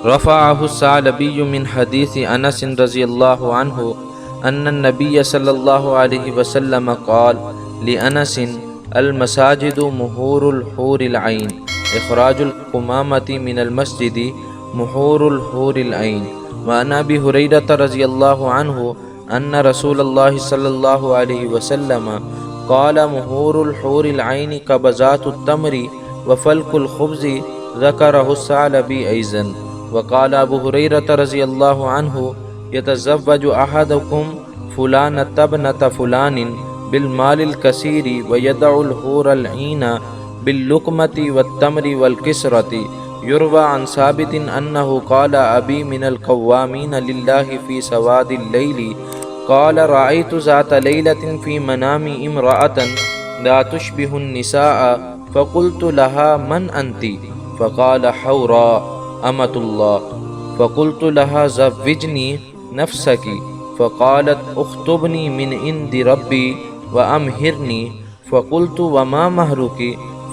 رفعه الثعلبي من حديث أنس رضي الله عنه أن النبي صلى الله عليه وسلم قال لأنس المساجد مهور الحور العين إخراج القمامة من المسجد مهور الحور العين. وعن أبي هريرة رضي الله عنه أن رسول الله صلى الله عليه وسلم قال مهور الحور العين قبضات التمر وفلق الخبز ذكره الثعلبي أيضا. وقال أبو هريرة رضي الله عنه يتزوج أحدكم فلانة ابنة فلان بالمال الكثير ويدع الحور العين باللقمة والتمر والكسرة. يروى عن ثابت أنه قال أبي من القوامين لله في سواد الليل قال رأيت ذات ليلة في منامي امرأة لا تشبه النساء فقلت لها من أنت؟ فقال حوراء أمة الله. فقلت لها زوجني نفسك. فقالت اخطبني من عند ربي وأمهرني. فقلت وما مهرك؟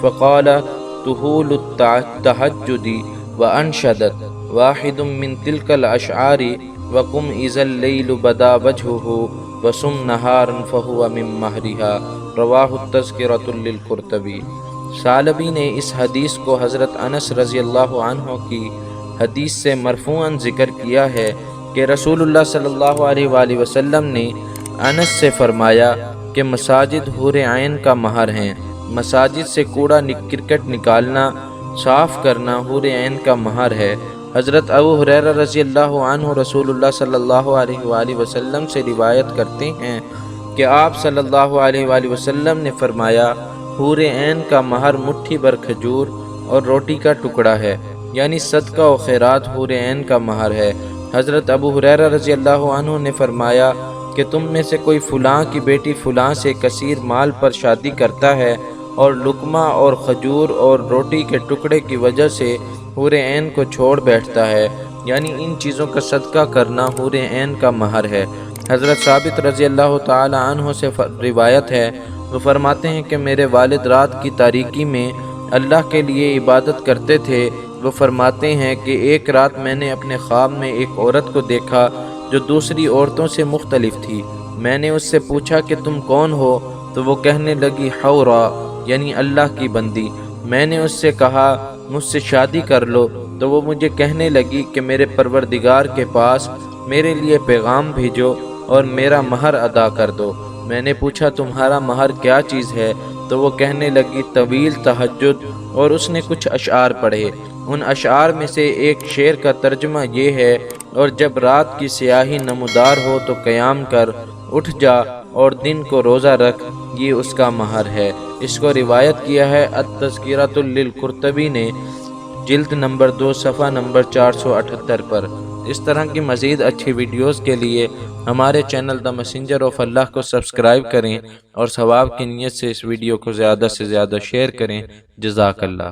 فقال طهول التهجد. وأنشدت واحد من تلك الأشعار وقم إذا الليل بدا وجهه وصم نهارا فهو من مهرها. رواہ التذکرۃ للقرطبی. ثعلبی نے اس حدیث کو حضرت انس رضی اللہ عنہ کی حدیث سے مرفوعاً ذکر کیا ہے کہ رسول اللہ صلی اللہ علیہ وآلہ وسلم نے انس سے فرمایا کہ مساجد حور عین کا مہر ہیں. مساجد سے کوڑا کرکٹ نکالنا صاف کرنا حور عین کا مہر ہے. حضرت ابو ہریرہ رضی اللہ عنہ رسول اللہ صلی اللہ علیہ وآلہ وسلم سے روایت کرتے ہیں کہ آپ صلی اللہ علیہ وآلہ وسلم نے فرمایا حور عین کا مہر مٹھی بھر کھجور اور روٹی کا ٹکڑا ہے، یعنی صدقہ و خیرات حور عین کا مہر ہے. حضرت ابو ہریرہ رضی اللہ عنہ نے فرمایا کہ تم میں سے کوئی فلاں کی بیٹی فلاں سے کثیر مال پر شادی کرتا ہے اور لقمہ اور کھجور اور روٹی کے ٹکڑے کی وجہ سے حور عین کو چھوڑ بیٹھتا ہے، یعنی ان چیزوں کا صدقہ کرنا حور عین کا مہر ہے. حضرت ثابت رضی اللہ تعالی عنہ سے روایت ہے، وہ فرماتے ہیں کہ میرے والد رات کی تاریکی میں اللہ کے لیے عبادت کرتے تھے. وہ فرماتے ہیں کہ ایک رات میں نے اپنے خواب میں ایک عورت کو دیکھا جو دوسری عورتوں سے مختلف تھی. میں نے اس سے پوچھا کہ تم کون ہو؟ تو وہ کہنے لگی حورا، یعنی اللہ کی بندی. میں نے اس سے کہا مجھ سے شادی کر لو، تو وہ مجھے کہنے لگی کہ میرے پروردگار کے پاس میرے لیے پیغام بھیجو اور میرا مہر ادا کر دو. میں نے پوچھا تمہارا مہر کیا چیز ہے؟ تو وہ کہنے لگی طویل تہجد، اور اس نے کچھ اشعار پڑھے. ان اشعار میں سے ایک شعر کا ترجمہ یہ ہے: اور جب رات کی سیاہی نمودار ہو تو قیام کر، اٹھ جا اور دن کو روزہ رکھ، یہ اس کا مہر ہے. اس کو روایت کیا ہے التذکرۃ للقرطبی نے جلد نمبر 2 صفحہ نمبر 478 پر. اس طرح کی مزید اچھی ویڈیوز کے لیے ہمارے چینل دا میسنجر آف اللہ کو سبسکرائب کریں اور ثواب کی نیت سے اس ویڈیو کو زیادہ سے زیادہ شیئر کریں. جزاک اللہ.